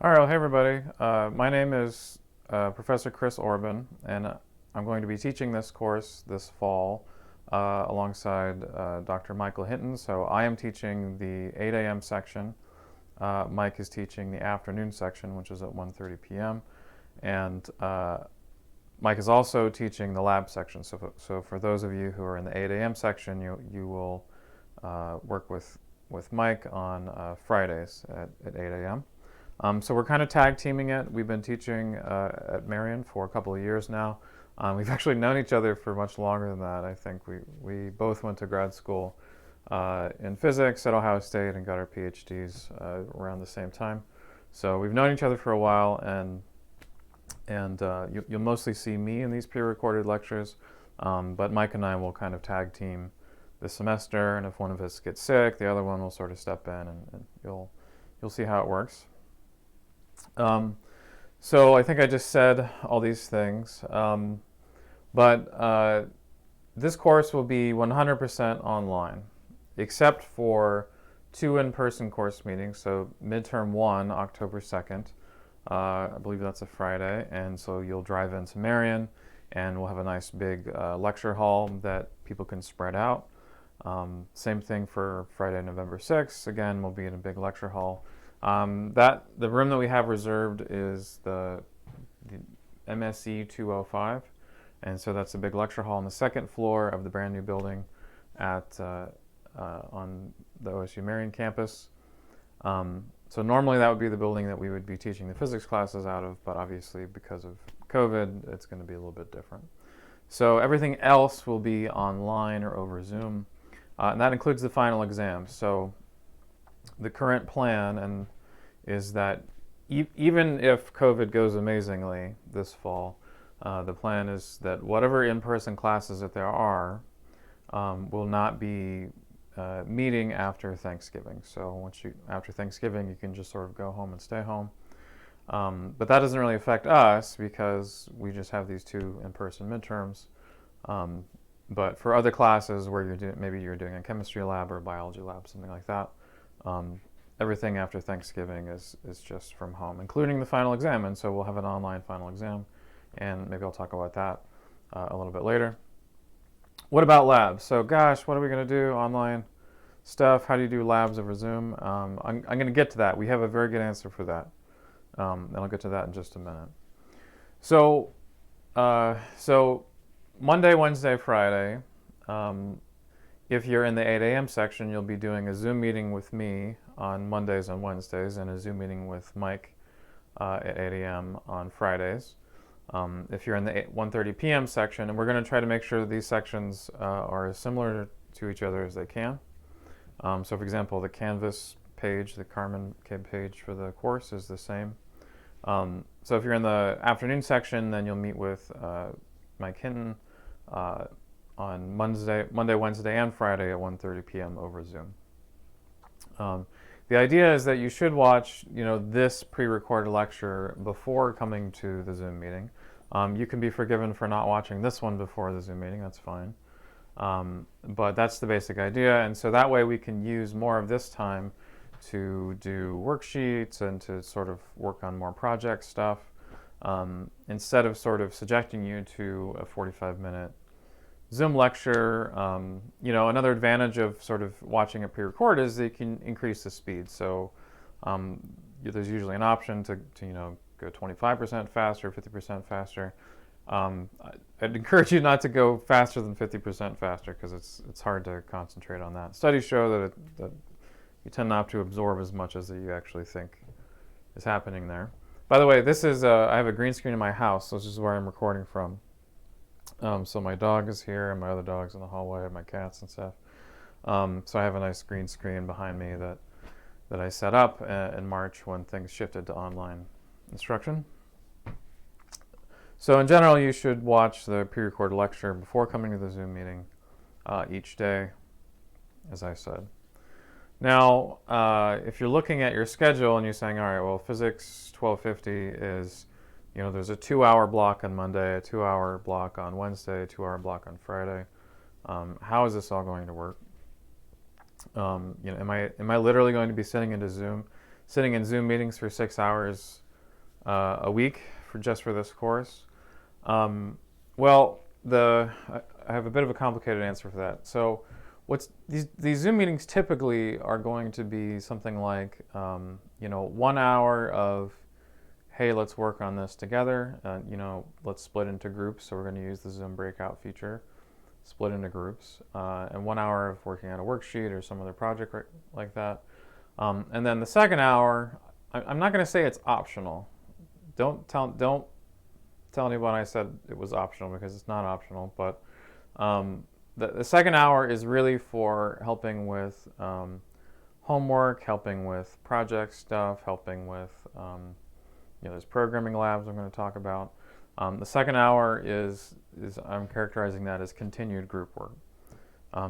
All right, well, hey everybody. My name is Professor Chris Orban, and I'm going to be teaching this course this fall alongside Dr. Michael Hinton. So I am teaching the 8 a.m. section. Mike is teaching the afternoon section, which is at 1:30 p.m. And Mike is also teaching the lab section. So for those of you who are in the 8 a.m. section, you will work with Mike on Fridays at 8 a.m. So we're kind of tag teaming it. We've been teaching at Marion for a couple of years now. We've actually known each other for much longer than that. I think we both went to grad school in physics at Ohio State and got our PhDs around the same time. So we've known each other for a while, and you'll mostly see me in these pre-recorded lectures, but Mike and I will kind of tag team this semester, and if one of us gets sick, the other one will sort of step in, and you'll see how it works. So I think I just said all these things, but this course will be 100% online, except for 2 in-person course meetings. So midterm 1, October 2nd, I believe that's a Friday, and so you'll drive into Marion, and we'll have a nice big lecture hall that people can spread out. Same thing for Friday, November 6th. Again, we'll be in a big lecture hall. The room that we have reserved is the MSE 205, and so that's a big lecture hall on the 2nd floor of the brand new building at on the OSU Marion campus. So normally that would be the building that we would be teaching the physics classes out of, but obviously because of COVID, it's going to be a little bit different. So everything else will be online or over Zoom, and that includes the final exam. So the current plan is that even if COVID goes amazingly this fall, the plan is that whatever in-person classes that there are will not be meeting after Thanksgiving. So after Thanksgiving, you can just sort of go home and stay home. But that doesn't really affect us because we just have these 2 in-person midterms. But for other classes where maybe you're doing a chemistry lab or a biology lab, something like that, everything after Thanksgiving is just from home, including the final exam. And so we'll have an online final exam, and maybe I'll talk about that a little bit later. What about labs? So gosh, what are we going to do? Online stuff? How do you do labs over Zoom? I'm going to get to that. We have a very good answer for that. And I'll get to that in just a minute. So Monday, Wednesday, Friday, if you're in the 8 a.m. section, you'll be doing a Zoom meeting with me on Mondays and Wednesdays, and a Zoom meeting with Mike at 8 a.m. on Fridays. If you're in the 1:30 p.m. section, and we're going to try to make sure that these sections are as similar to each other as they can. So for example, the Canvas page, the Carmen page for the course is the same. So if you're in the afternoon section, then you'll meet with Mike Hinton on Monday, Wednesday, and Friday at 1:30 p.m. over Zoom. The idea is that you should watch, this pre-recorded lecture before coming to the Zoom meeting. You can be forgiven for not watching this one before the Zoom meeting. That's fine. But that's the basic idea, and so that way we can use more of this time to do worksheets and to sort of work on more project stuff, instead of sort of subjecting you to a 45-minute Zoom lecture. Another advantage of sort of watching it pre-recorded is that you can increase the speed. So there's usually an option to go 25% faster, 50% faster. I'd encourage you not to go faster than 50% faster because it's hard to concentrate on that. Studies show that you tend not to absorb as much as you actually think is happening there. By the way, this is I have a green screen in my house, so this is where I'm recording from. So my dog is here, and my other dog's in the hallway, and my cats and stuff. So I have a nice green screen behind me that I set up in March when things shifted to online instruction. So in general, you should watch the pre-recorded lecture before coming to the Zoom meeting each day, as I said. Now, if you're looking at your schedule and you're saying, all right, well, physics 1250 is, there's a 2-hour block on Monday, a 2-hour block on Wednesday, a 2-hour block on Friday. How is this all going to work? Am I literally going to be sitting into Zoom sitting in Zoom meetings for 6 hours a week just for this course? Well, I have a bit of a complicated answer for that. So, these Zoom meetings typically are going to be something like 1 hour of, hey, let's work on this together. Let's split into groups. So we're going to use the Zoom breakout feature, split into groups, and 1 hour of working on a worksheet or some other project like that. And then the second hour, I'm not going to say it's optional. Don't tell anyone I said it was optional, because it's not optional. But the second hour is really for helping with homework, helping with project stuff, helping with there's programming labs I'm going to talk about. The second hour is I'm characterizing that as continued group work.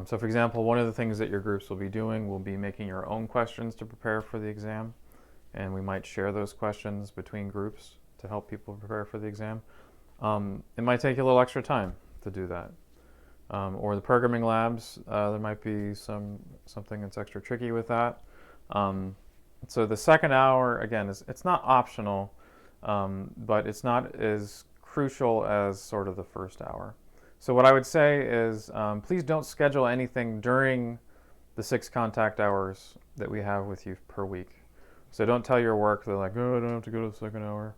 So for example, one of the things that your groups will be doing will be making your own questions to prepare for the exam, and we might share those questions between groups to help people prepare for the exam. It might take you a little extra time to do that. Or the programming labs, there might be something that's extra tricky with that. So the second hour, again, it's not optional, but it's not as crucial as sort of the first hour. So what I would say is, please don't schedule anything during the 6 contact hours that we have with you per week. So don't tell your work, they're like, oh, I don't have to go to the second hour,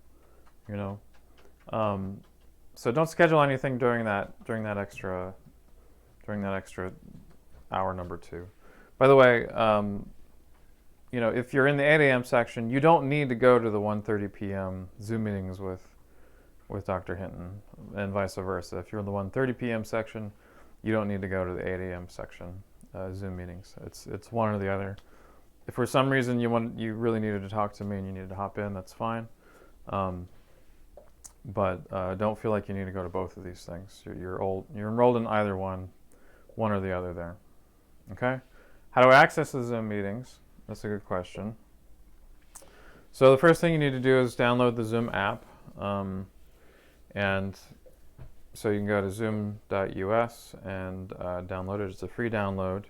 So don't schedule anything during that extra hour number 2. By the way, if you're in the 8 a.m. section, you don't need to go to the 1:30 p.m. Zoom meetings with Dr. Hinton, and vice versa. If you're in the 1:30 p.m. section, you don't need to go to the 8 a.m. section Zoom meetings. It's one or the other. If for some reason you really needed to talk to me and you needed to hop in, that's fine. But don't feel like you need to go to both of these things. You're enrolled in either one or the other there. Okay? How do I access the Zoom meetings? That's a good question. So the first thing you need to do is download the Zoom app. And so you can go to zoom.us and download it. It's a free download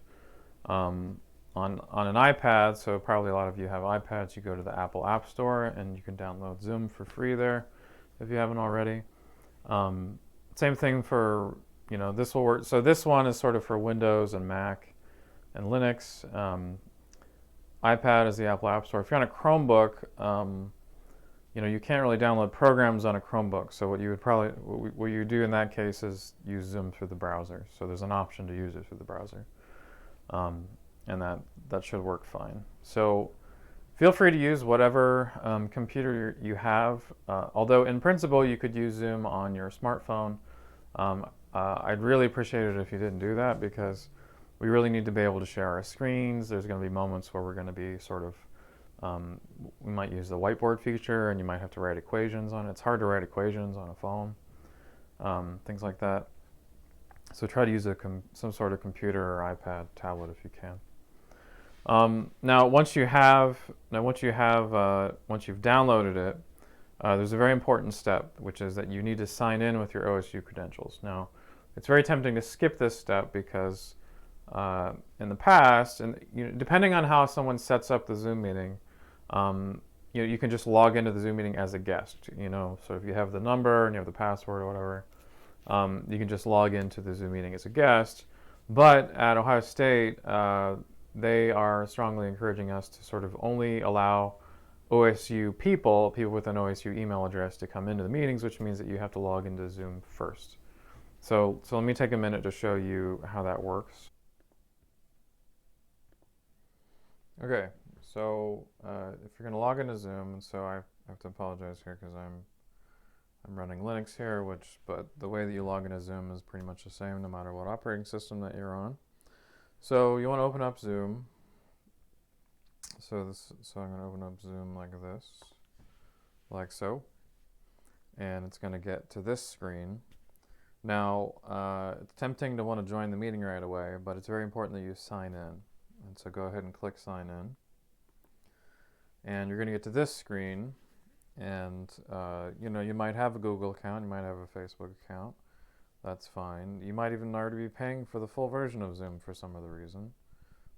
on an iPad. So probably a lot of you have iPads. You go to the Apple App Store and you can download Zoom for free there if you haven't already. Same thing for, this will work. So this one is sort of for Windows and Mac and Linux. iPad is the Apple App Store. If you're on a Chromebook, you can't really download programs on a Chromebook. So what you do in that case is use Zoom through the browser. So there's an option to use it through the browser, and that should work fine. So feel free to use whatever computer you have. Although in principle you could use Zoom on your smartphone. I'd really appreciate it if you didn't do that, because we really need to be able to share our screens. There's going to be moments where we're going to be sort of, we might use the whiteboard feature, and you might have to write equations on it. It's hard to write equations on a phone, things like that. So try to use some sort of computer or iPad, tablet if you can. Now, once you've downloaded it, there's a very important step, which is that you need to sign in with your OSU credentials. Now, it's very tempting to skip this step because in the past, and depending on how someone sets up the Zoom meeting, you can just log into the Zoom meeting as a guest. So if you have the number and you have the password or whatever, you can just log into the Zoom meeting as a guest. But at Ohio State, they are strongly encouraging us to sort of only allow OSU people with an OSU email address to come into the meetings, which means that you have to log into Zoom first. So let me take a minute to show you how that works. Okay, so if you're going to log into Zoom, and so I have to apologize here because I'm running Linux here, but the way that you log into Zoom is pretty much the same no matter what operating system that you're on. So you want to open up Zoom. So I'm going to open up Zoom like this, like so, and it's going to get to this screen. Now, it's tempting to want to join the meeting right away, but it's very important that you sign in. And so go ahead and click sign in. And you're going to get to this screen, and you might have a Google account, you might have a Facebook account. That's fine. You might even already be paying for the full version of Zoom for some other reason.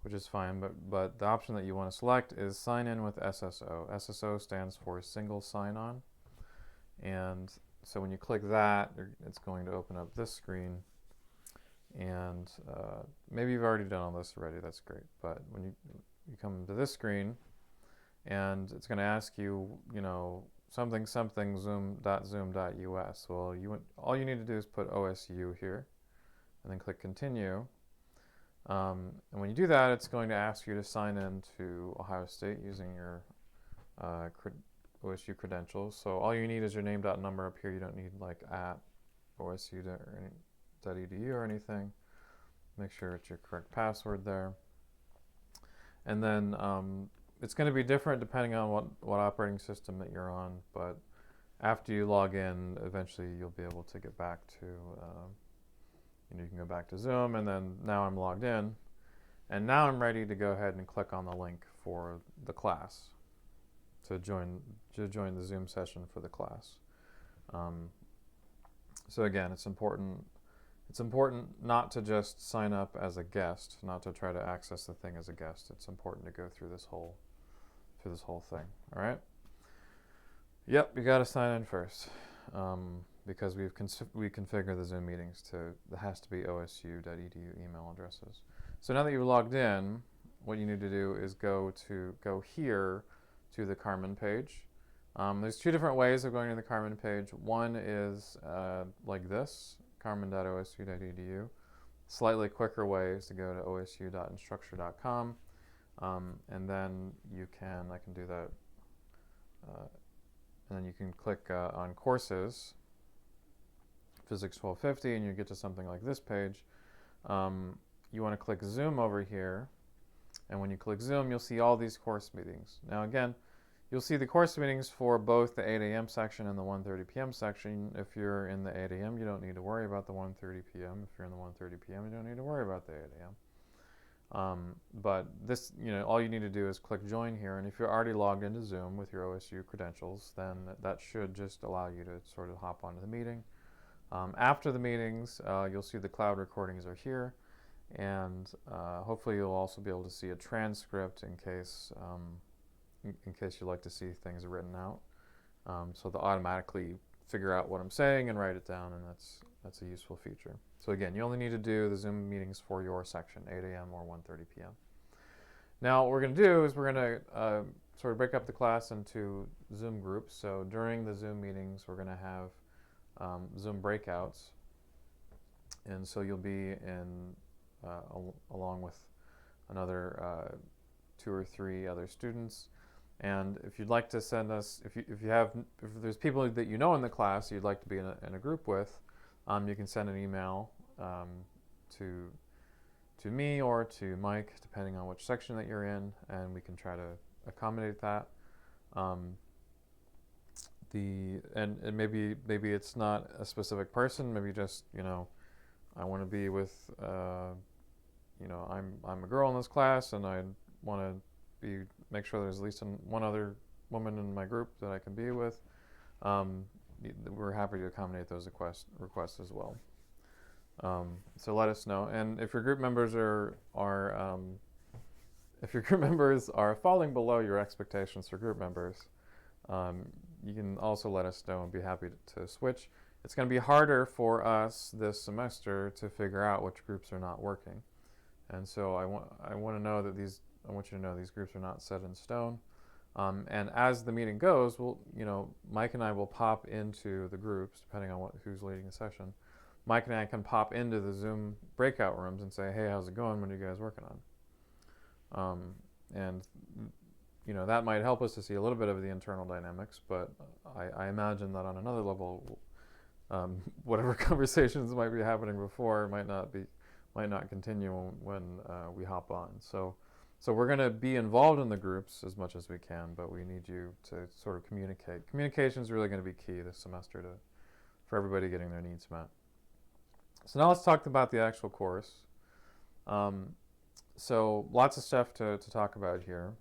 which is fine, but the option that you want to select is sign in with SSO. SSO stands for single sign-on, and so when you click that, it's going to open up this screen, and maybe you've already done all this already, that's great, but when you come to this screen, and it's going to ask you, something zoom.zoom.us. Well, all you need to do is put OSU here, and then click continue. And when you do that, it's going to ask you to sign in to Ohio State using your OSU credentials. So all you need is your name.number up here. You don't need like at OSU.edu or anything. Make sure it's your correct password there. And then it's going to be different depending on what operating system that you're on, but after you log in, eventually you'll be able to get back to, you can go back to Zoom, and then now I'm logged in, and now I'm ready to go ahead and click on the link for the class to join the Zoom session for the class. So again, it's important not to just sign up as a guest, not to try to access the thing as a guest. It's important to go through this whole thing. All right. Yep, you got to sign in first because we configure the Zoom meetings that has to be osu.edu email addresses. So now that you've logged in, what you need to do is go here to the Carmen page. There's two different ways of going to the Carmen page. One is like this, carmen.osu.edu. Slightly quicker way is to go to osu.instructure.com, and then I can do that. And then you can click on courses, Physics 1250, and you get to something like this page. You want to click Zoom over here, and when you click Zoom, you'll see all these course meetings. Now again, you'll see the course meetings for both the 8 a.m. section and the 1:30 p.m. section. If you're in the 8 a.m., you don't need to worry about the 1:30 p.m. If you're in the 1:30 p.m., you don't need to worry about the 8 a.m. But this, all you need to do is click join here, and if you're already logged into Zoom with your OSU credentials, then that should just allow you to sort of hop onto the meeting. After the meetings, you'll see the cloud recordings are here, and hopefully you'll also be able to see a transcript in case you'd like to see things written out. So they'll automatically figure out what I'm saying and write it down, and that's a useful feature. So again, you only need to do the Zoom meetings for your section, 8 a.m. or 1:30 p.m. Now what we're going to do is we're going to sort of break up the class into Zoom groups. So during the Zoom meetings, we're going to have Zoom breakouts, and so you'll be in along with another 2 or 3 other students. And if you'd like to send us, if there's people that in the class you'd like to be in a group with, you can send an email to me or to Mike, depending on which section that you're in, and we can try to accommodate that. And maybe it's not a specific person. Maybe just I want to be with I'm a girl in this class, and I want to make sure there's at least one other woman in my group that I can be with. We're happy to accommodate those requests as well. So let us know. And if your group members are falling below your expectations for group members, you can also let us know and be happy to switch. It's going to be harder for us this semester to figure out which groups are not working, and so I want you to know these groups are not set in stone. And as the meeting goes, Mike and I will pop into the groups, depending on who's leading the session. Mike and I can pop into the Zoom breakout rooms and say, hey, how's it going? What are you guys working on? And that might help us to see a little bit of the internal dynamics, but I imagine that on another level, whatever conversations might be happening before might not continue when we hop on. So we're going to be involved in the groups as much as we can, but we need you to sort of communicate. Communication is really going to be key this semester for everybody getting their needs met. So now let's talk about the actual course. So lots of stuff to talk about here.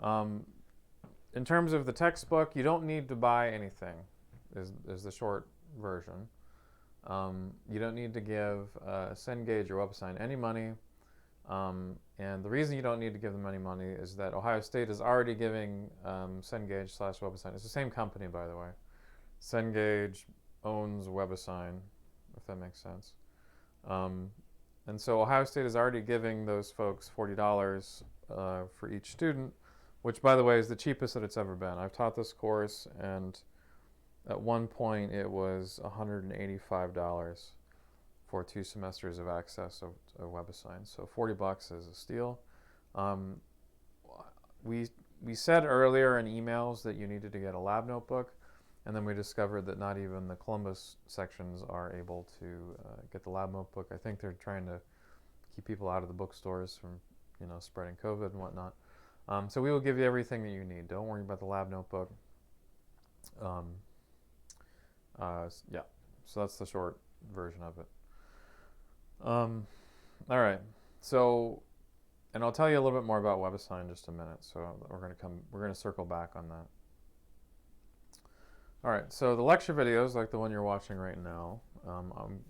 In terms of the textbook, you don't need to buy anything, is the short version. You don't need to give Cengage or WebAssign any money. And the reason you don't need to give them any money is that Ohio State is already giving Cengage/WebAssign. It's the same company, by the way. Cengage owns WebAssign, if that makes sense. And so Ohio State is already giving those folks $40 for each student, which, by the way, is the cheapest that it's ever been. I've taught this course, and at one point it was $185 for 2 semesters of access of WebAssign. So $40 is a steal. We said earlier in emails that you needed to get a lab notebook, and then we discovered that not even the Columbus sections are able to get the lab notebook. I think they're trying to keep people out of the bookstores from, spreading COVID and whatnot. So we will give you everything that you need. Don't worry about the lab notebook. Yeah, so that's the short version of it. All right, so, and I'll tell you a little bit more about WebAssign in just a minute. So we're going to circle back on that. All right, so the lecture videos, like the one you're watching right now,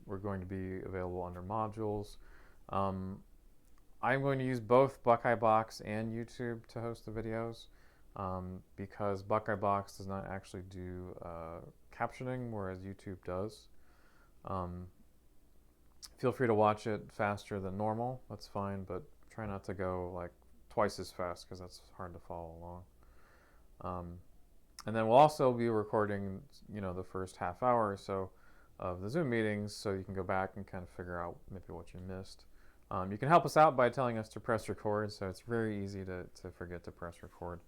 we're going to be available under modules. I'm going to use both Buckeye Box and YouTube to host the videos because Buckeye Box does not actually do captioning, whereas YouTube does. Feel free to watch it faster than normal. That's fine, but try not to go like twice as fast because that's hard to follow along. And then we'll also be recording, the first half hour or so of the Zoom meetings, so you can go back and kind of figure out maybe what you missed. You can help us out by telling us to press record, so it's very easy to forget to press record.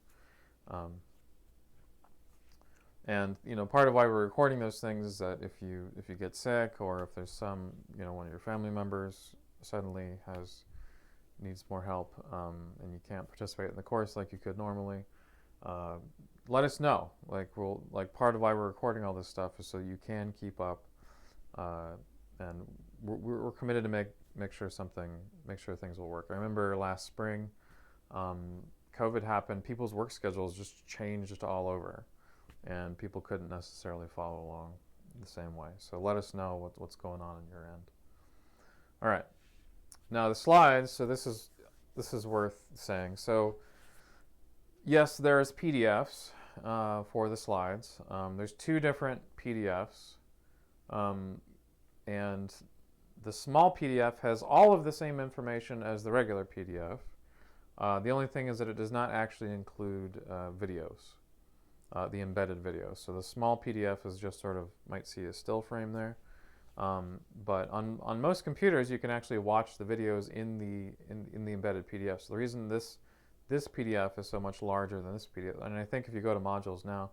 And part of why we're recording those things is that if you get sick, or if there's some one of your family members suddenly needs more help, and you can't participate in the course like you could normally, let us know. Part of why we're recording all this stuff is so you can keep up, and we're committed to make sure things will work. I remember last spring, COVID happened. People's work schedules just changed all over, and people couldn't necessarily follow along the same way. So let us know what's going on your end. All right. Now the slides. So this is worth saying. So yes, there's PDFs for the slides. There's 2 different PDFs, and the small PDF has all of the same information as the regular PDF. The only thing is that it does not actually include videos, the embedded videos. So the small PDF is just sort of, might see a still frame there. But on most computers, you can actually watch the videos in the embedded PDF. So the reason this PDF is so much larger than this PDF, and I think if you go to modules now,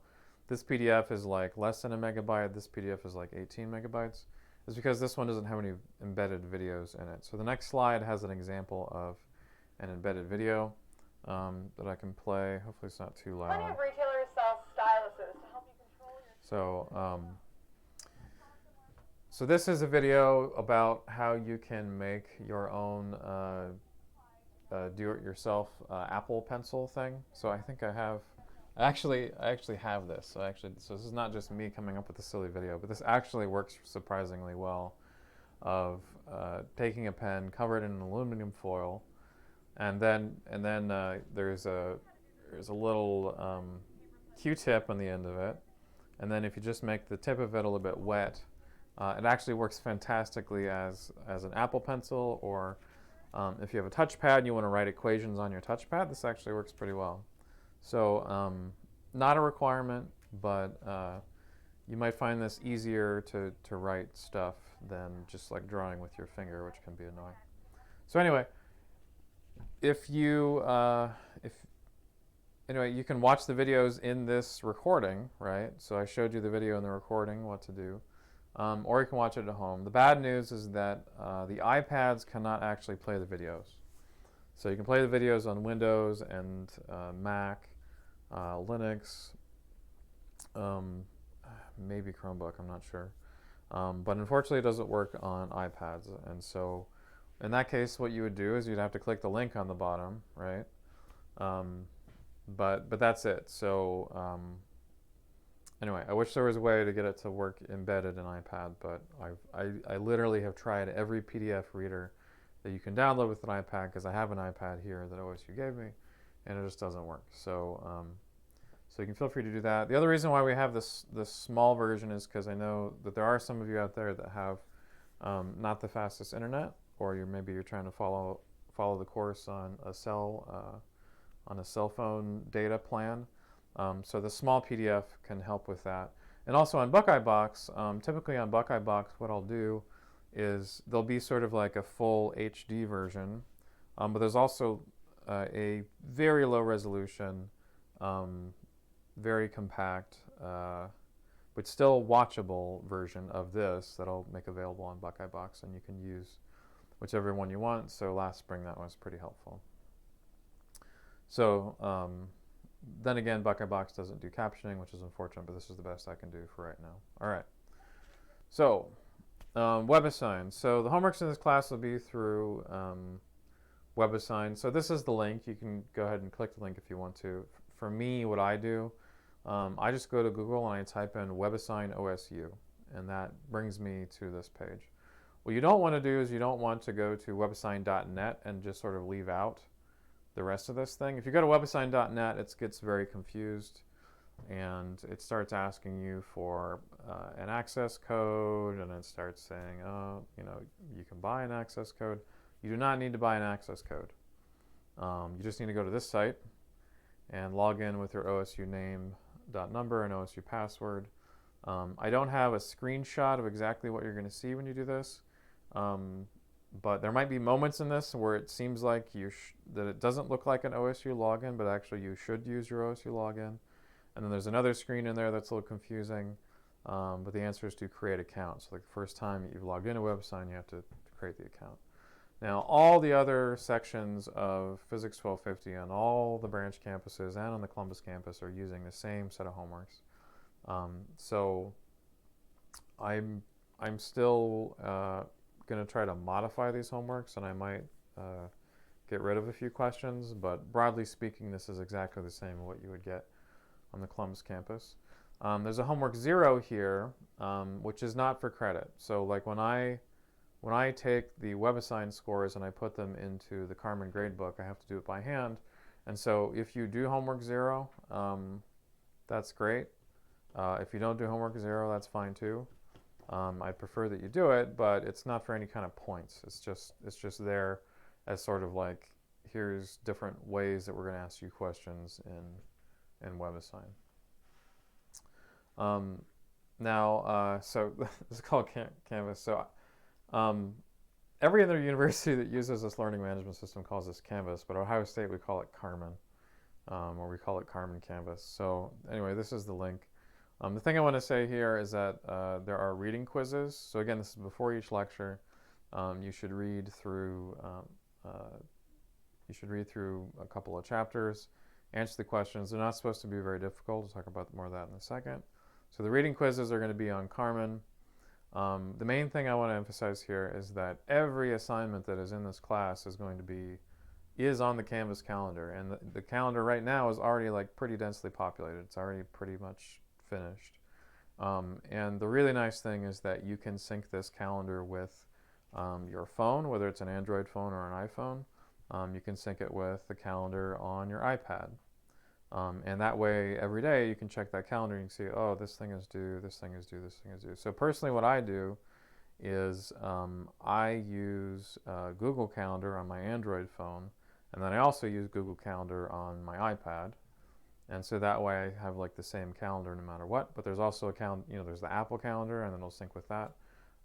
this PDF is like less than a megabyte, this PDF is like 18 megabytes, is because this one doesn't have any embedded videos in it. So the next slide has an example of an embedded video that I can play. Hopefully it's not too loud. Plenty of retailers sell styluses to help you control your... So this is a video about how you can make your own do-it-yourself Apple Pencil thing. So I think I actually have this. So this is not just me coming up with a silly video, but this actually works surprisingly well. Of taking a pen, cover it in an aluminum foil, and then there's a little Q-tip on the end of it, and then if you just make the tip of it a little bit wet, it actually works fantastically as an Apple Pencil, or if you have a touchpad and you want to write equations on your touchpad, this actually works pretty well. So not a requirement, but you might find this easier to write stuff than just like drawing with your finger, which can be annoying. So anyway, you can watch the videos in this recording, right? So I showed you the video in the recording, what to do. Or you can watch it at home. The bad news is that the iPads cannot actually play the videos. So you can play the videos on Windows and Mac, Linux, maybe Chromebook, I'm not sure. But unfortunately it doesn't work on iPads. And so in that case, what you would do is you'd have to click the link on the bottom, right? But that's it. So anyway, I wish there was a way to get it to work embedded in iPad, but I literally have tried every PDF reader that you can download with an iPad, because I have an iPad here that OSU gave me, and it just doesn't work. So so you can feel free to do that. The other reason why we have this small version is because I know that there are some of you out there that have not the fastest internet, or maybe you're trying to follow the course on a cell phone data plan. So the small PDF can help with that. And also on Buckeye Box, typically on Buckeye Box, what I'll do is there'll be sort of like a full HD version, but there's also a very low resolution, very compact, but still watchable version of this that I'll make available on Buckeye Box, and you can use whichever one you want. So last spring that was pretty helpful. So then again, Buckeye Box doesn't do captioning, which is unfortunate, but this is the best I can do for right now. All right. So WebAssign. So the homeworks in this class will be through WebAssign. So this is the link. You can go ahead and click the link if you want to. For me, what I do, I just go to Google and I type in WebAssign OSU, and that brings me to this page. What you don't want to do is you don't want to go to webassign.net and just sort of leave out the rest of this thing. If you go to webassign.net, it gets very confused, and it starts asking you for an access code, and it starts saying, oh, you can buy an access code. You do not need to buy an access code. You just need to go to this site and log in with your OSU name, number, and OSU password. I don't have a screenshot of exactly what you're going to see when you do this, but there might be moments in this where it seems like that it doesn't look like an OSU login, but actually you should use your OSU login. And then there's another screen in there that's a little confusing, but the answer is to create account. So like the first time that you've logged into WebAssign, you have to create the account. Now, all the other sections of Physics 1250 on all the branch campuses and on the Columbus campus are using the same set of homeworks. So I'm still going to try to modify these homeworks, and I might get rid of a few questions, but broadly speaking, this is exactly the same as what you would get on the Columbus campus. There's a homework 0 here, which is not for credit. So like when I take the WebAssign scores and I put them into the Carmen gradebook, I have to do it by hand. And so if you do homework 0, that's great. If you don't do homework 0, that's fine too. I prefer that you do it, but it's not for any kind of points. It's just there as sort of like, here's different ways that we're going to ask you questions in WebAssign. So this is called Canvas. So every other university that uses this learning management system calls this Canvas, but Ohio State, we call it Carmen, or we call it Carmen Canvas. So anyway, this is the link. The thing I want to say here is that there are reading quizzes. So again, this is before each lecture. You should read through a couple of chapters, answer the questions. They're not supposed to be very difficult. We'll talk about more of that in a second. So the reading quizzes are going to be on Carmen. The main thing I want to emphasize here is that every assignment that is in this class is on the Canvas calendar, and the calendar right now is already like pretty densely populated. It's already pretty much finished. And the really nice thing is that you can sync this calendar with your phone, whether it's an Android phone or an iPhone. You can sync it with the calendar on your iPad. And that way, every day, you can check that calendar and you can see, oh, this thing is due, this thing is due, this thing is due. So personally, what I do is I use Google Calendar on my Android phone, and then I also use Google Calendar on my iPad. And so that way I have like the same calendar no matter what. But there's also there's the Apple Calendar, and then it'll sync with that.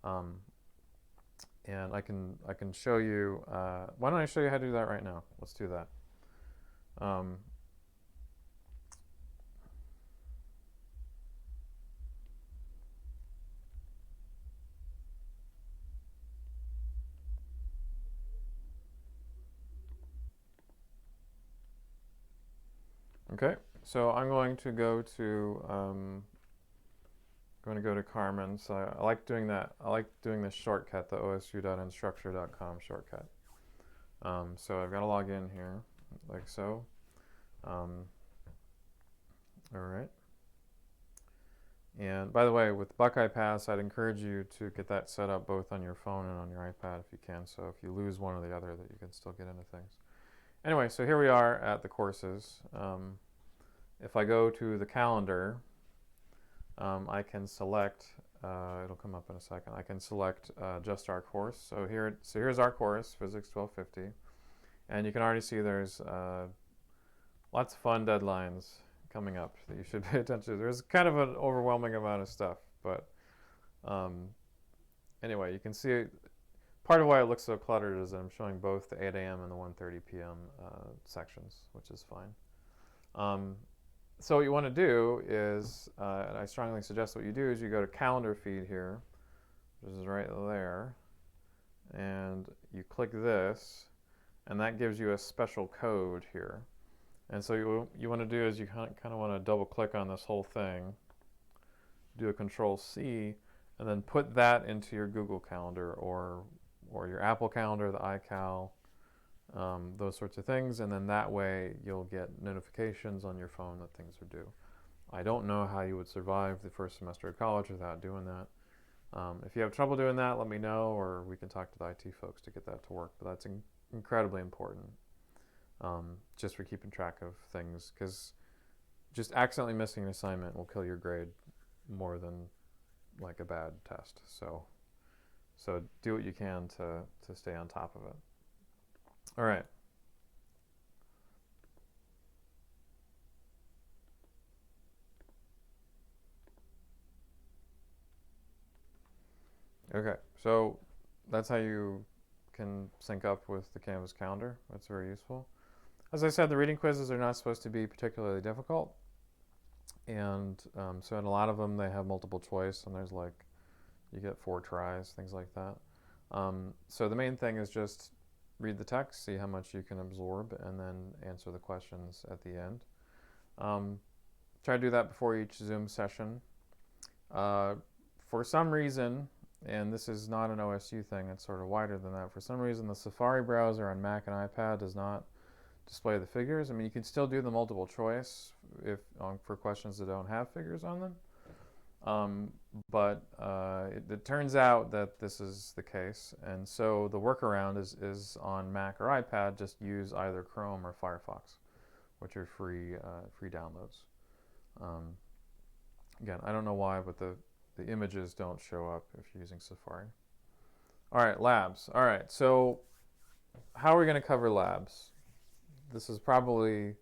And I can show you. Why don't I show you how to do that right now? Let's do that. Okay, so I'm going to go to Carmen. So I like doing that. I like doing this shortcut, the osu.instructure.com shortcut. So I've got to log in here, like so. All right. And by the way, with Buckeye Pass, I'd encourage you to get that set up both on your phone and on your iPad if you can. So if you lose one or the other, that you can still get into things. Anyway, so here we are at the courses. If I go to the calendar, I can select. It'll come up in a second. I can select just our course. So here's our course, Physics 1250, and you can already see there's lots of fun deadlines coming up that you should pay attention to. There's kind of an overwhelming amount of stuff, but anyway, you can see part of why it looks so cluttered is that I'm showing both the 8 a.m. and the 1:30 p.m. Sections, which is fine. So what you want to do is, and I strongly suggest what you do is you go to calendar feed here, which is right there, and you click this, and that gives you a special code here. And so you want to do is you kind of want to double click on this whole thing, do a Control C, and then put that into your Google Calendar or your Apple Calendar, the iCal, those sorts of things, and then that way you'll get notifications on your phone that things are due. I don't know how you would survive the first semester of college without doing that. If you have trouble doing that, let me know, or we can talk to the IT folks to get that to work. But that's incredibly important, just for keeping track of things, because just accidentally missing an assignment will kill your grade more than like a bad test. So do what you can to stay on top of it. All right. Okay, so that's how you can sync up with the Canvas calendar. That's very useful. As I said, the reading quizzes are not supposed to be particularly difficult. And so in a lot of them, they have multiple choice, and there's like, you get 4 tries, things like that. So the main thing is just read the text, see how much you can absorb, and then answer the questions at the end. Try to do that before each Zoom session. For some reason, and this is not an OSU thing, it's sort of wider than that, for some reason the Safari browser on Mac and iPad does not display the figures. I mean, you can still do the multiple choice for questions that don't have figures on them. But it turns out that this is the case, and so the workaround is on Mac or iPad, just use either Chrome or Firefox, which are free downloads. Again, I don't know why, but the images don't show up if you're using Safari. All right, labs. All right, so how are we going to cover labs? This is probably,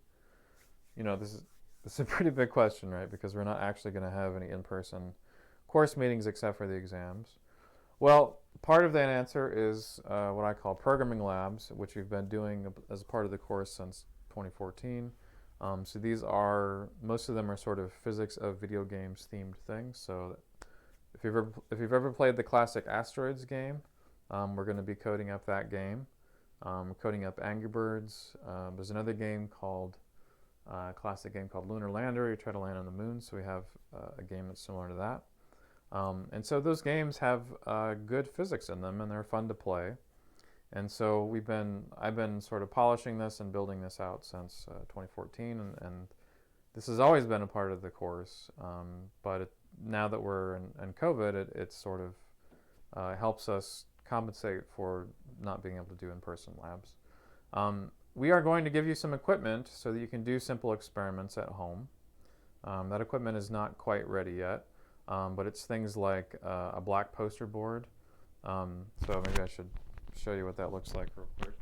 this is a pretty big question, right? Because we're not actually going to have any in-person course meetings except for the exams. Well, part of that answer is what I call programming labs, which we've been doing as part of the course since 2014. So these most of them are sort of physics of video games themed things. So if you've ever played the classic Asteroids game, we're going to be coding up that game, coding up Angry Birds. There's another classic game called Lunar Lander. You try to land on the moon, so we have a game that's similar to that. And so those games have good physics in them, and they're fun to play. And so I've been sort of polishing this and building this out since 2014, and this has always been a part of the course. But now that we're in COVID, it sort of helps us compensate for not being able to do in-person labs. We are going to give you some equipment so that you can do simple experiments at home. That equipment is not quite ready yet, but it's things like a black poster board. So maybe I should show you what that looks like real quick.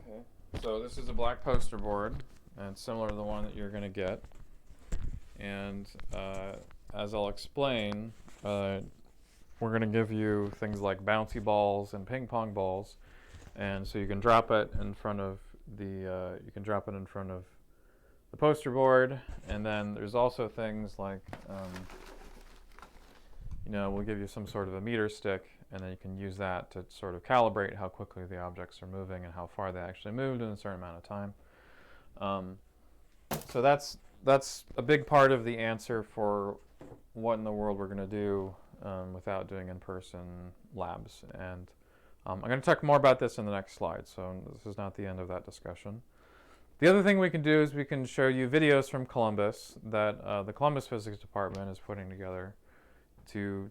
Okay, so this is a black poster board, and it's similar to the one that you're going to get. And as I'll explain, we're going to give you things like bouncy balls and ping pong balls, and so you can drop it in front of the poster board. And then there's also things like we'll give you some sort of a meter stick, and then you can use that to sort of calibrate how quickly the objects are moving and how far they actually moved in a certain amount of time. So that's a big part of the answer for what in the world we're going to do without doing in-person labs. And I'm going to talk more about this in the next slide, so this is not the end of that discussion. The other thing we can do is we can show you videos from Columbus that the Columbus Physics Department is putting together to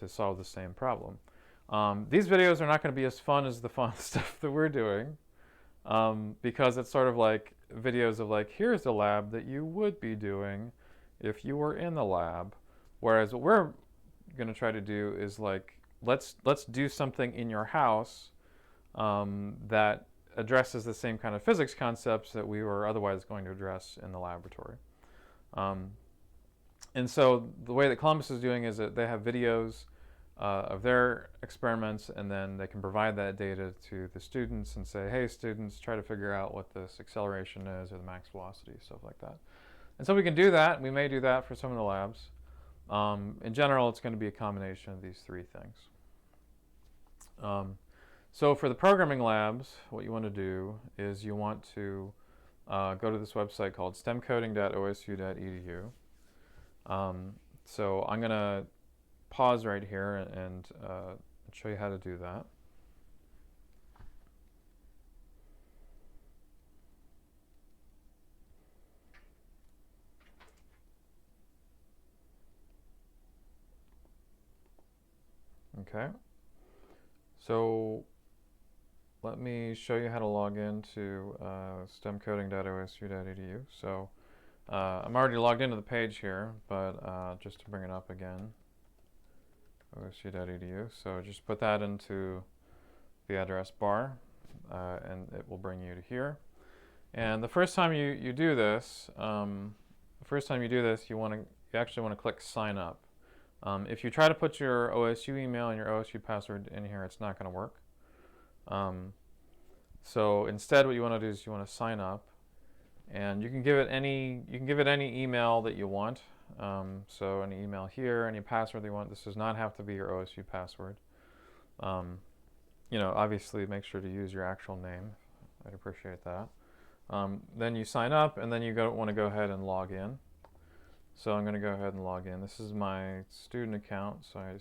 solve the same problem. These videos are not going to be as fun as the fun stuff that we're doing, because it's sort of like videos of like, here's the lab that you would be doing if you were in the lab. Whereas what we're going to try to do is like, let's do something in your house that addresses the same kind of physics concepts that we were otherwise going to address in the laboratory. And so the way that Columbus is doing is that they have videos of their experiments, and then they can provide that data to the students and say, hey, students, try to figure out what this acceleration is or the max velocity, stuff like that. And so we can do that. We may do that for some of the labs. In general, it's going to be a combination of these three things. So for the programming labs, what you want to do is you want to go to this website called stemcoding.osu.edu. So I'm going to pause right here and show you how to do that. Okay. So let me show you how to log into stemcoding.osu.edu. So I'm already logged into the page here, but just to bring it up again, osu.edu. So just put that into the address bar, and it will bring you to here. And the first time you do this, you actually want to click sign up. If you try to put your OSU email and your OSU password in here, it's not going to work. So instead, what you want to do is you want to sign up, and you can give it any email that you want. So any email here, any password that you want. This does not have to be your OSU password. Obviously, make sure to use your actual name. I'd appreciate that. Then you sign up, and then you want to go ahead and log in. So I'm going to go ahead and log in. This is my student account, so I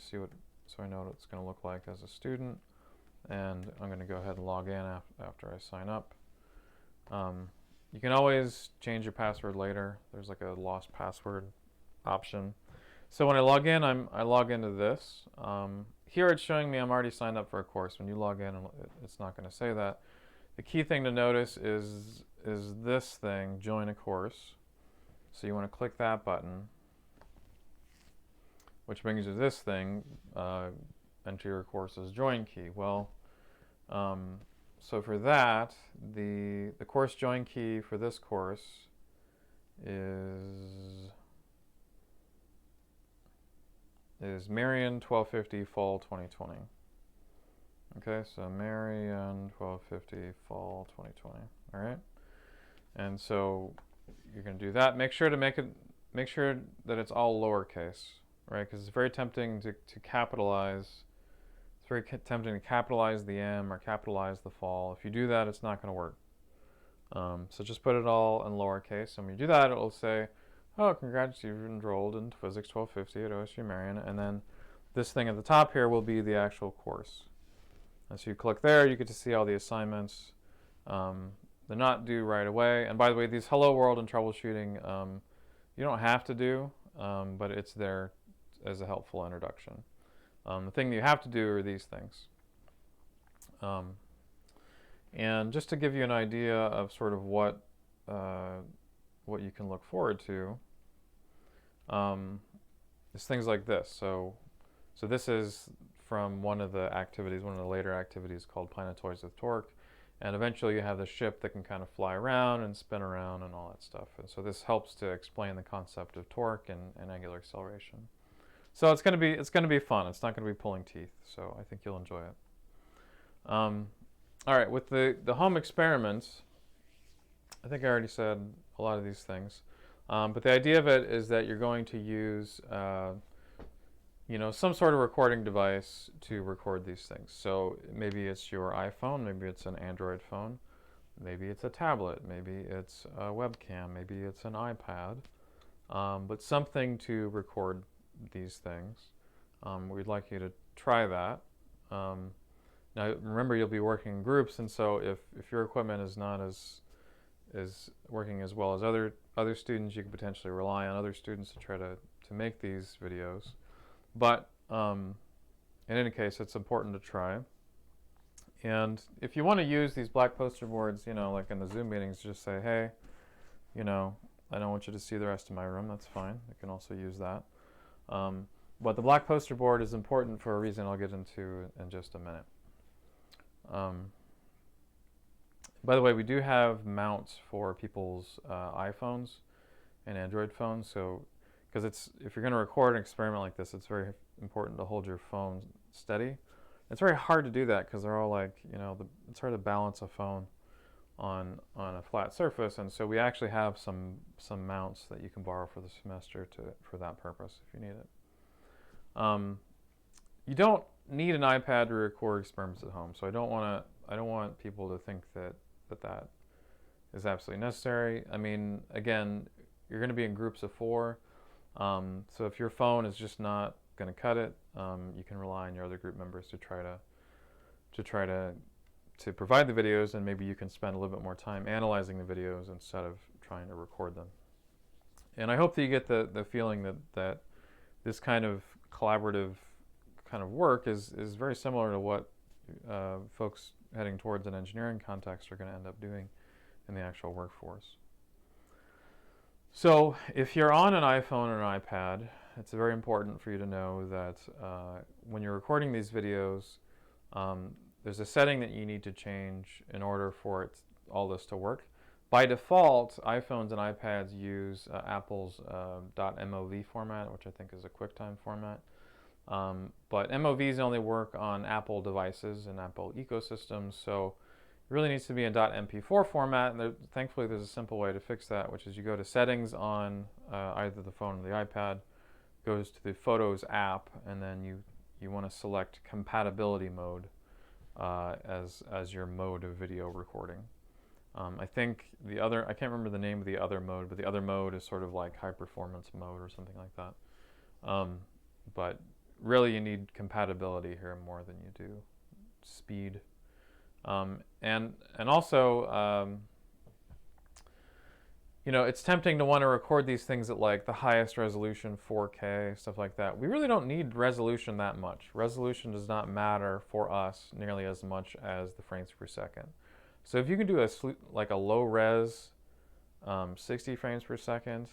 know what it's going to look like as a student. And I'm going to go ahead and log in after I sign up. You can always change your password later. There's like a lost password option. So when I log in, I log into this. Here it's showing me I'm already signed up for a course. When you log in, it's not going to say that. The key thing to notice is this thing, join a course. So you want to click that button, which brings you to this thing, enter your course's join key. Well, so for that, the course join key for this course is Marion 1250 Fall 2020. Okay, so Marion 1250 Fall 2020. All right, and so you're going to do that. Make sure that it's all lowercase, right? Because it's very tempting to capitalize. It's very tempting to capitalize the M or capitalize the fall. If you do that, it's not going to work. So just put it all in lowercase. And when you do that, it will say, oh, congrats, you've enrolled in Physics 1250 at OSU Marion. And then this thing at the top here will be the actual course. And so you click there, you get to see all the assignments. They're not due right away. And by the way, these Hello World and troubleshooting, you don't have to do, but it's there as a helpful introduction. The thing that you have to do are these things. And just to give you an idea of sort of what you can look forward to, is things like this. So this is from one of the later activities called Planetoids with Torque. And eventually you have the ship that can kind of fly around and spin around and all that stuff. And so this helps to explain the concept of torque and angular acceleration. So it's going to be fun. It's not going to be pulling teeth. So I think you'll enjoy it. All right, with the home experiments, I think I already said a lot of these things. But the idea of it is that you're going to use some sort of recording device to record these things. So maybe it's your iPhone, maybe it's an Android phone, maybe it's a tablet, maybe it's a webcam, maybe it's an iPad, but something to record these things. We'd like you to try that. Now remember, you'll be working in groups, and so if your equipment is not as working as well as other students, you could potentially rely on other students to try to make these videos. But in any case, it's important to try. And if you want to use these black poster boards, like in the Zoom meetings, just say, hey, I don't want you to see the rest of my room. That's fine. You can also use that. But the black poster board is important for a reason I'll get into in just a minute. By the way, we do have mounts for people's iPhones and Android phones. So, because if you're going to record an experiment like this, it's very important to hold your phone steady. It's very hard to do that because they're all like, it's hard to balance a phone on a flat surface, and so we actually have some mounts that you can borrow for the semester for that purpose if you need it. You don't need an iPad to record experiments at home, so I don't want people to think that is absolutely necessary. I mean, again, you're going to be in groups of 4, so if your phone is just not going to cut it, you can rely on your other group members to try to provide the videos, and maybe you can spend a little bit more time analyzing the videos instead of trying to record them. And I hope that you get the feeling that this kind of collaborative kind of work is very similar to what folks heading towards an engineering context are going to end up doing in the actual workforce. So if you're on an iPhone or an iPad, it's very important for you to know that when you're recording these videos, there's a setting that you need to change in order for all this to work. By default, iPhones and iPads use Apple's .mov format, which I think is a QuickTime format. But MOVs only work on Apple devices and Apple ecosystems, so it really needs to be in .mp4 format. And thankfully, there's a simple way to fix that, which is you go to Settings on either the phone or the iPad, goes to the Photos app, and then you want to select Compatibility mode as your mode of video recording. I think I can't remember the name of the other mode, but the other mode is sort of like high performance mode or something like that. But really you need compatibility here more than you do speed. And also, it's tempting to want to record these things at like the highest resolution, 4K, stuff like that. We really don't need resolution that much. Resolution does not matter for us nearly as much as the frames per second. So if you can do a low res 60 frames per second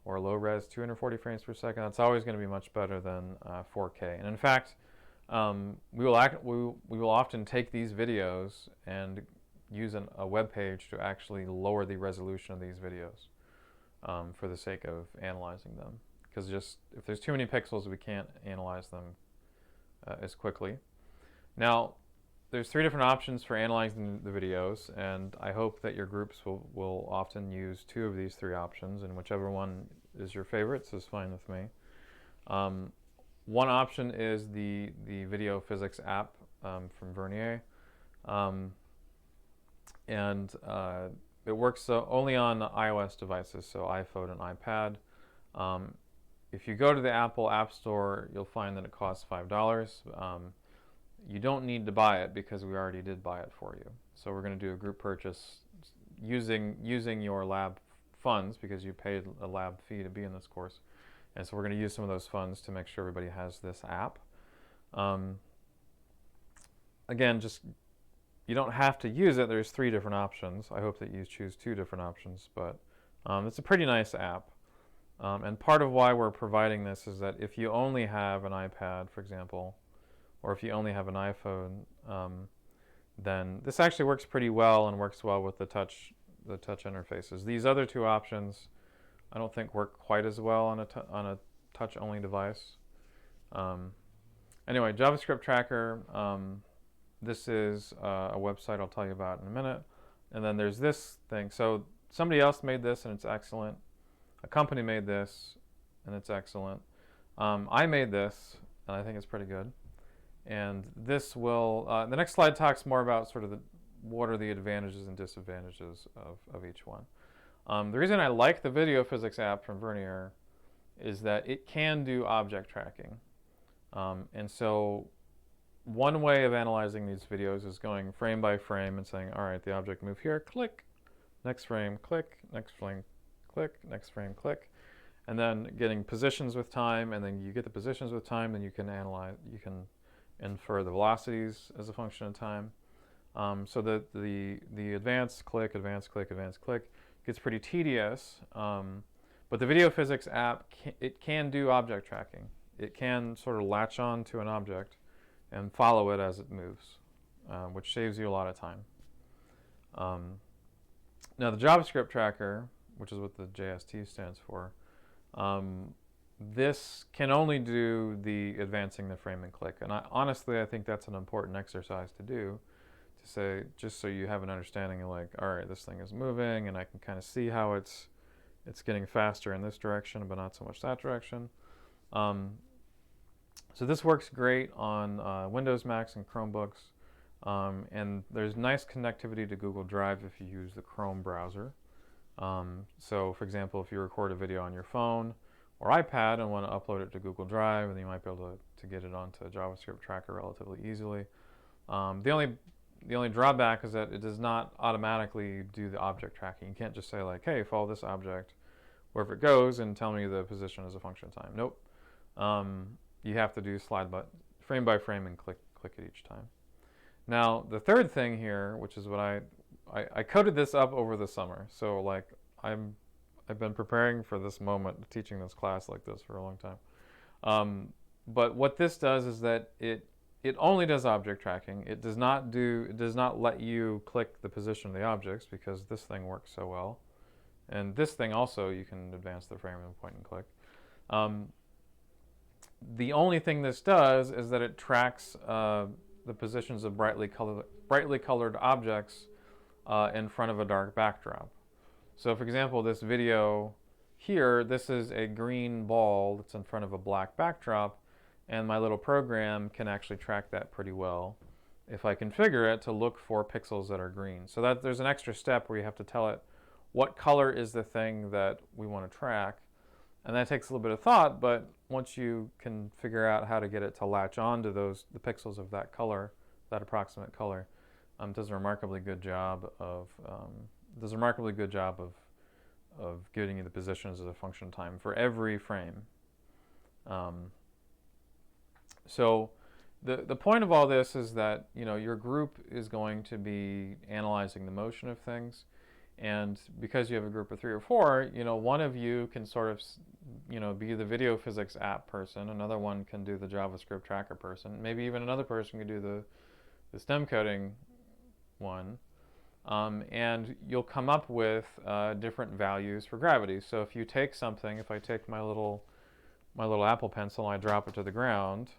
or low res 240 frames per second, that's always going to be much better than 4K. And in fact, we will often take these videos and use a web page to actually lower the resolution of these videos for the sake of analyzing them. Because if there's too many pixels, we can't analyze them as quickly. Now, there's 3 different options for analyzing the videos, and I hope that your groups will often use 2 of these 3 options, and whichever one is your favorite is fine with me. One option is the video physics app from Vernier. And it works only on iOS devices, so iPhone and iPad. If you go to the Apple App Store, you'll find that it costs $5. You don't need to buy it because we already did buy it for you. So we're going to do a group purchase using your lab funds because you paid a lab fee to be in this course. And so we're going to use some of those funds to make sure everybody has this app. Again, you don't have to use it. There's 3 different options. I hope that you choose 2 different options, but it's a pretty nice app. And part of why we're providing this is that if you only have an iPad, for example, or if you only have an iPhone, then this actually works pretty well and works well with the touch interfaces. These other 2 options I don't think work quite as well on a touch-only device. Anyway, JavaScript Tracker. This is a website I'll tell you about in a minute. And then there's this thing. So somebody else made this and it's excellent. A company made this and it's excellent. I made this and I think it's pretty good. And this will, the next slide talks more about sort of what are the advantages and disadvantages of each one. The reason I like the video physics app from Vernier is that it can do object tracking. And so one way of analyzing these videos is going frame by frame and saying, all right, the object move here, click, next frame, click, next frame, click, next frame, click, and then getting positions with time, and then you get the positions with time, then you can infer the velocities as a function of time. So the advanced click, advanced click, advanced click gets pretty tedious, but the video physics app, it can do object tracking. It can sort of latch on to an object and follow it as it moves, which saves you a lot of time. Now the JavaScript tracker, which is what the JST stands for, this can only do the advancing the frame and click. And honestly, I think that's an important exercise to do, to say, just so you have an understanding of like, all right, this thing is moving, and I can kind of see how it's getting faster in this direction, but not so much that direction. So this works great on Windows, Macs, and Chromebooks. And there's nice connectivity to Google Drive if you use the Chrome browser. So for example, if you record a video on your phone or iPad and want to upload it to Google Drive, then you might be able to get it onto a JavaScript tracker relatively easily. The only drawback is that it does not automatically do the object tracking. You can't just say like, hey, follow this object wherever it goes and tell me the position as a function of time. Nope. You have to do frame by frame and click it each time. Now the third thing here, which is what I coded this up over the summer. So like I've been preparing for this moment, teaching this class like this for a long time. But what this does is that it only does object tracking. It does not let you click the position of the objects, because this thing works so well. And this thing also, you can advance the frame and point and click. The only thing this does is that it tracks the positions of brightly colored objects in front of a dark backdrop. So for example, this video here, this is a green ball that's in front of a black backdrop, and my little program can actually track that pretty well if I configure it to look for pixels that are green. So that there's an extra step where you have to tell it what color is the thing that we want to track. And that takes a little bit of thought, but once you can figure out how to get it to latch on to the pixels of that color, that approximate color, does a remarkably good job of giving you the positions as a function of time for every frame. So the point of all this is that your group is going to be analyzing the motion of things. And because you have a group of 3 or 4, one of you can sort of, be the video physics app person. Another one can do the JavaScript tracker person. Maybe even another person can do the STEM coding one. And you'll come up with different values for gravity. So if you take something, if I take my little Apple Pencil and I drop it to the ground,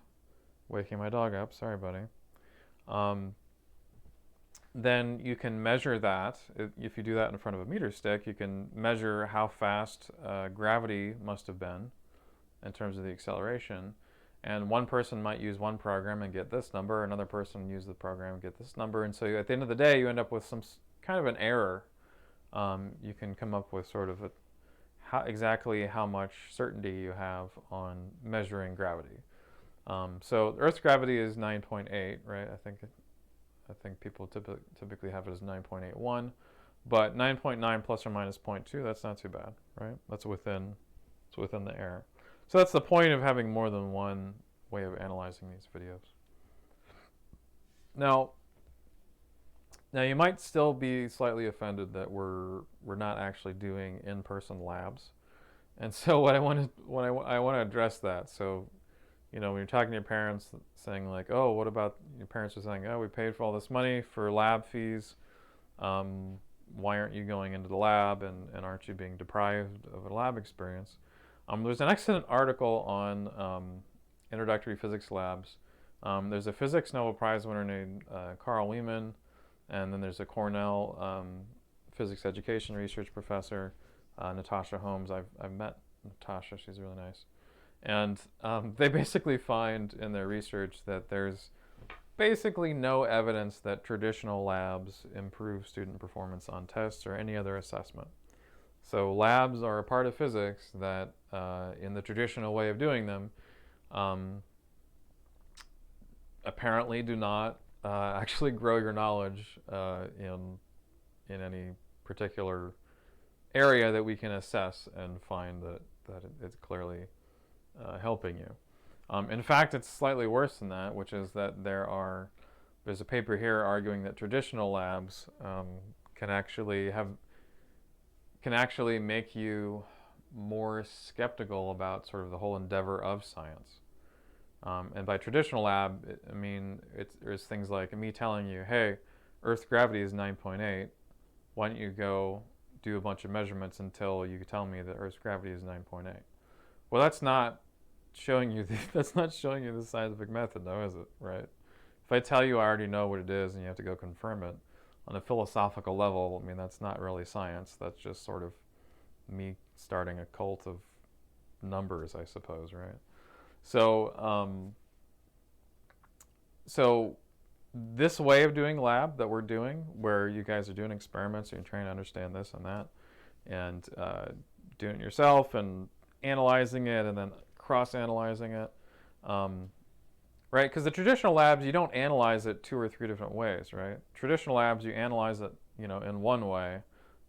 waking my dog up, sorry buddy, then you can measure that. If you do that in front of a meter stick, you can measure how fast gravity must have been in terms of the acceleration. And one person might use one program and get this number, another person use the program and get this number, and so at the end of the day you end up with some kind of an error. You can come up with sort of exactly how much certainty you have on measuring gravity. So Earth's gravity is 9.8, right? I think people typically have it as 9.81, but 9.9 plus or minus 0.2, that's not too bad, right? It's within the error. So that's the point of having more than one way of analyzing these videos. Now you might still be slightly offended that we're not actually doing in-person labs, and so I want to address that. So when you're talking to your parents, saying like, oh, what about your parents are saying, oh, we paid for all this money for lab fees. Why aren't you going into the lab, and aren't you being deprived of a lab experience? There's an excellent article on introductory physics labs. There's a physics Nobel Prize winner named Carl Wieman, and then there's a Cornell physics education research professor, Natasha Holmes. I've met Natasha, she's really nice. And they basically find in their research that there's basically no evidence that traditional labs improve student performance on tests or any other assessment. So labs are a part of physics that, in the traditional way of doing them, apparently do not actually grow your knowledge in any particular area that we can assess and find that it's clearly helping you. In fact, it's slightly worse than that, which is that there's a paper here arguing that traditional labs can actually make you more skeptical about sort of the whole endeavor of science. And by traditional lab, I mean there's things like me telling you, hey, Earth's gravity is 9.8. Why don't you go do a bunch of measurements until you tell me that Earth's gravity is 9.8? Well, that's not showing you the scientific method, though, is it? Right? If I tell you I already know what it is and you have to go confirm it, on a philosophical level, I mean, that's not really science. That's just sort of me starting a cult of numbers, I suppose, right? So, so this way of doing lab that we're doing, where you guys are doing experiments and you're trying to understand this and that, and doing it yourself and analyzing it and then cross-analyzing it, right? Because the traditional labs, you don't analyze it 2 or 3 different ways, right? Traditional labs, you analyze it, in one way,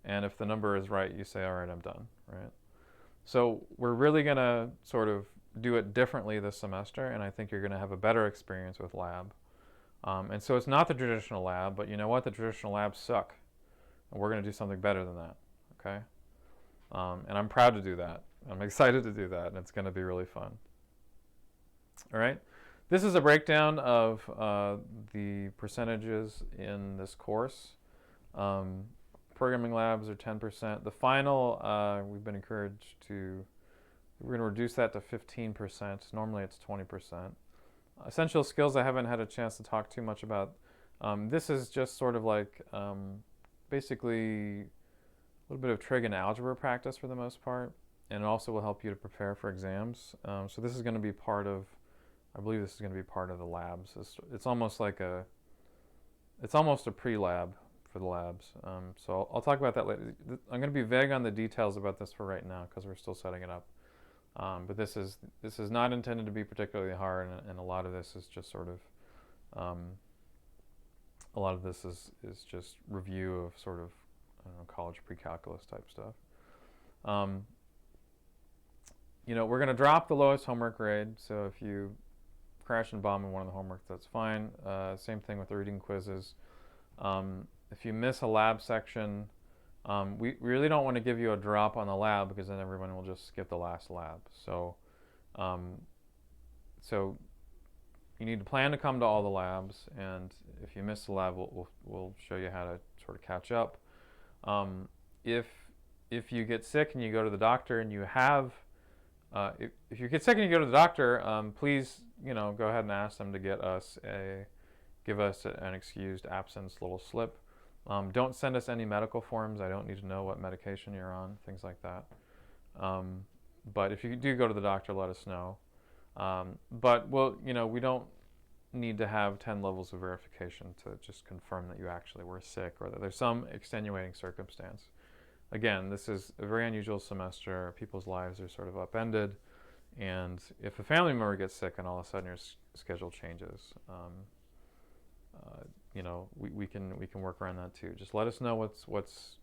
and if the number is right, you say, all right, I'm done, right? So we're really going to sort of do it differently this semester, and I think you're going to have a better experience with lab. And so it's not the traditional lab, but you know what? The traditional labs suck, and we're going to do something better than that, okay? And I'm proud to do that. I'm excited to do that, and it's going to be really fun. All right? This is a breakdown of the percentages in this course. Programming labs are 10%. The final, we've been encouraged we're going to reduce that to 15%. Normally it's 20%. Essential skills I haven't had a chance to talk too much about. This is just sort of like basically a little bit of trig and algebra practice for the most part, and it also will help you to prepare for exams. So this is going to be part of, I believe this is going to be part of the labs. It's almost a pre-lab for the labs. So I'll talk about that later. I'm going to be vague on the details about this for right now because we're still setting it up. But this is not intended to be particularly hard, and a lot of this is just sort of a lot of this is just review of sort of, I don't know, college pre-calculus type stuff. We're going to drop the lowest homework grade, so if you crash and bomb in one of the homeworks, that's fine. Same thing with the reading quizzes. If you miss a lab section, we really don't want to give you a drop on the lab because then everyone will just skip the last lab. So you need to plan to come to all the labs, and if you miss the lab, we'll show you how to sort of catch up. If you get sick and you go to the doctor and you have if you get sick and you go to the doctor, please go ahead and ask them to give us an excused absence little slip. Don't send us any medical forms. I don't need to know what medication you're on, things like that. But if you do go to the doctor, let us know. But we don't need to have 10 levels of verification to just confirm that you actually were sick or that there's some extenuating circumstance. Again, this is a very unusual semester. People's lives are sort of upended, and if a family member gets sick and all of a sudden your schedule changes, we can work around that too. Just let us know what's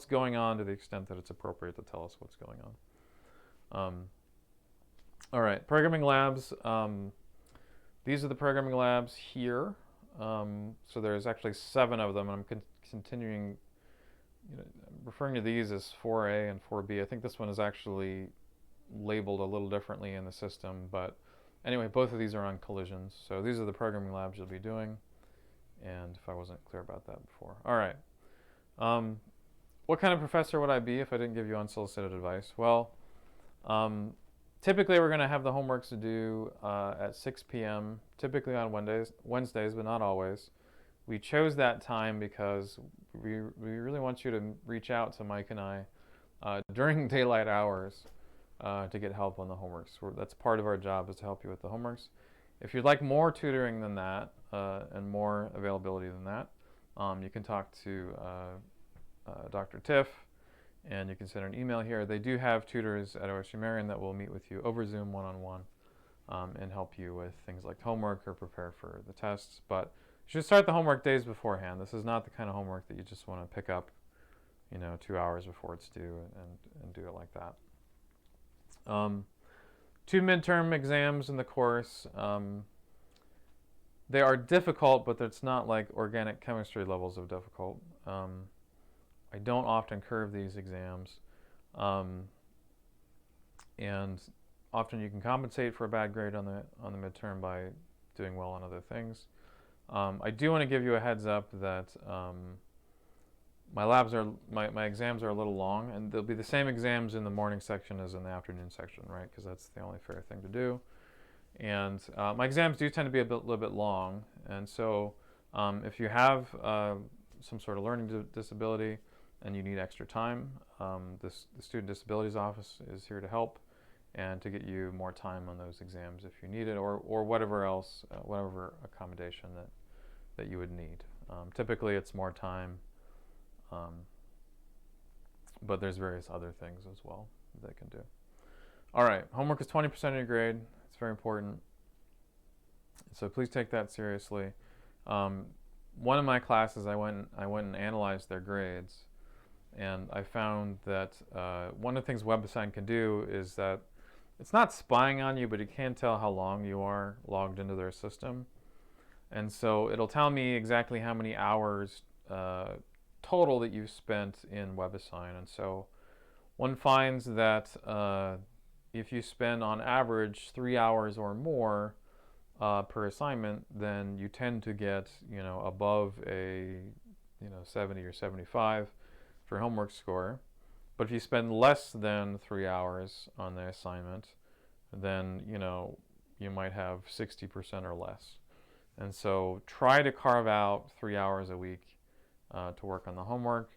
going on to the extent that it's appropriate to tell us what's going on. All right, programming labs. These are the programming labs here. So there's actually 7 of them, and I'm continuing. I'm referring to these as 4A and 4B. I think this one is actually labeled a little differently in the system, but anyway, both of these are on collisions. So these are the programming labs you'll be doing, and if I wasn't clear about that before. All right. What kind of professor would I be if I didn't give you unsolicited advice? Well, typically we're going to have the homeworks to do at 6 p.m., typically on Wednesdays, but not always. We chose that time because we really want you to reach out to Mike and I during daylight hours to get help on the homeworks. That's part of our job, is to help you with the homeworks. If you'd like more tutoring than that and more availability than that, you can talk to Dr. Tiff, and you can send an email here. They do have tutors at OSU Marion that will meet with you over Zoom one-on-one and help you with things like homework or prepare for the tests. But you should start the homework days beforehand. This is not the kind of homework that you just want to pick up, 2 hours before it's due and do it like that. 2 midterm exams in the course. They are difficult, but it's not like organic chemistry levels of difficult. I don't often curve these exams. And often you can compensate for a bad grade on the midterm by doing well on other things. I do want to give you a heads up that my exams are a little long, and they'll be the same exams in the morning section as in the afternoon section, right? Because that's the only fair thing to do. And my exams do tend to be little bit long, and so if you have some sort of learning disability and you need extra time, the Student Disabilities Office is here to help and to get you more time on those exams if you need it, or whatever else, whatever accommodation that you would need. Typically it's more time, but there's various other things as well they can do. All right, homework is 20% of your grade. It's very important. So please take that seriously. One of my classes, I went and analyzed their grades, and I found that one of the things WebAssign can do is that it's not spying on you, but it can tell how long you are logged into their system. And so it'll tell me exactly how many hours total that you've spent in WebAssign. And so one finds that if you spend on average 3 hours or more per assignment, then you tend to get above a 70 or 75 for homework score. But if you spend less than 3 hours on the assignment, then you might have 60% or less. And so try to carve out 3 hours a week to work on the homework.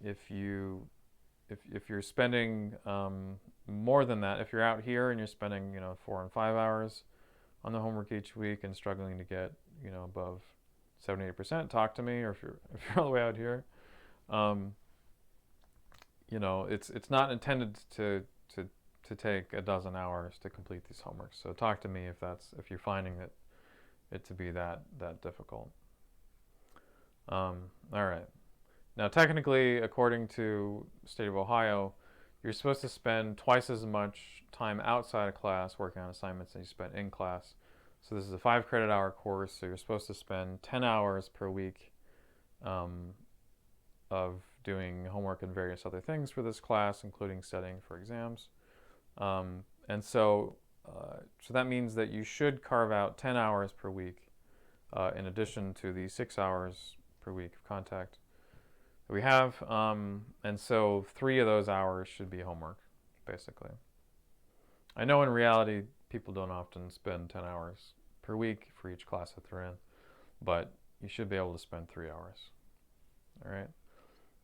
If you're spending more than that, if you're out here and you're spending 4 and 5 hours on the homework each week and struggling to get above 78%, talk to me. Or if you're all the way out here, it's not intended to take a dozen hours to complete these homeworks. So talk to me if you're finding it to be that difficult. All right. Now, technically, according to the state of Ohio, you're supposed to spend twice as much time outside of class working on assignments than you spend in class. So this is a 5 credit hour course, so you're supposed to spend 10 hours per week of doing homework and various other things for this class, including studying for exams. And so that means that you should carve out 10 hours per week in addition to the 6 hours per week of contact that we have. And so 3 of those hours should be homework, basically. I know in reality people don't often spend 10 hours per week for each class that they're in, but you should be able to spend 3 hours. All right.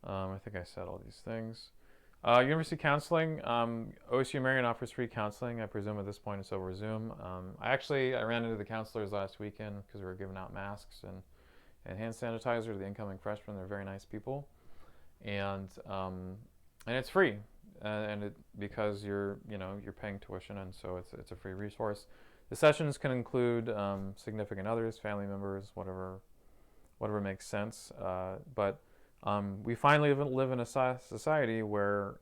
I think I said all these things. University counseling. OSU Marion offers free counseling. I presume at this point it's over Zoom. I ran into the counselors last weekend because we were giving out masks and hand sanitizer to the incoming freshmen. They're very nice people, and it's free, because you're paying tuition, and so it's a free resource. The sessions can include significant others, family members, whatever makes sense. But we finally live in a society where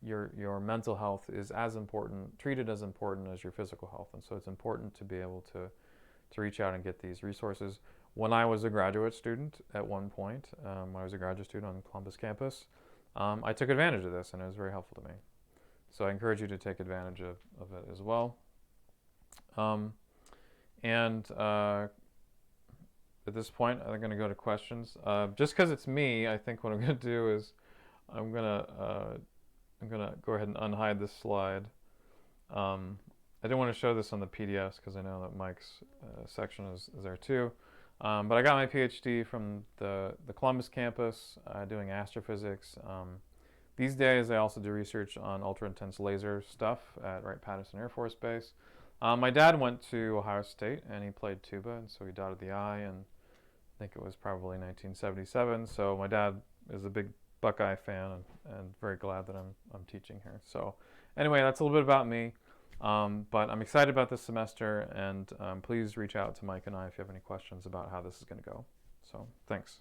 your mental health is treated as important as your physical health, and so it's important to be able to reach out and get these resources. When I was a graduate student at one point, when I was a graduate student on Columbus campus, I took advantage of this, and it was very helpful to me. So I encourage you to take advantage of it as well. At this point, I'm going to go to questions. Just because it's me, I think what I'm going to do is I'm going to go ahead and unhide this slide. I didn't want to show this on the PDFs because I know that Mike's section is there too. But I got my PhD from the Columbus campus doing astrophysics. These days, I also do research on ultra-intense laser stuff at Wright-Patterson Air Force Base. My dad went to Ohio State, and he played tuba, and so he dotted the I, and I think it was probably 1977. So my dad is a big Buckeye fan, and very glad that I'm teaching here. So anyway, that's a little bit about me. But I'm excited about this semester, and please reach out to Mike and I if you have any questions about how this is going to go. So thanks.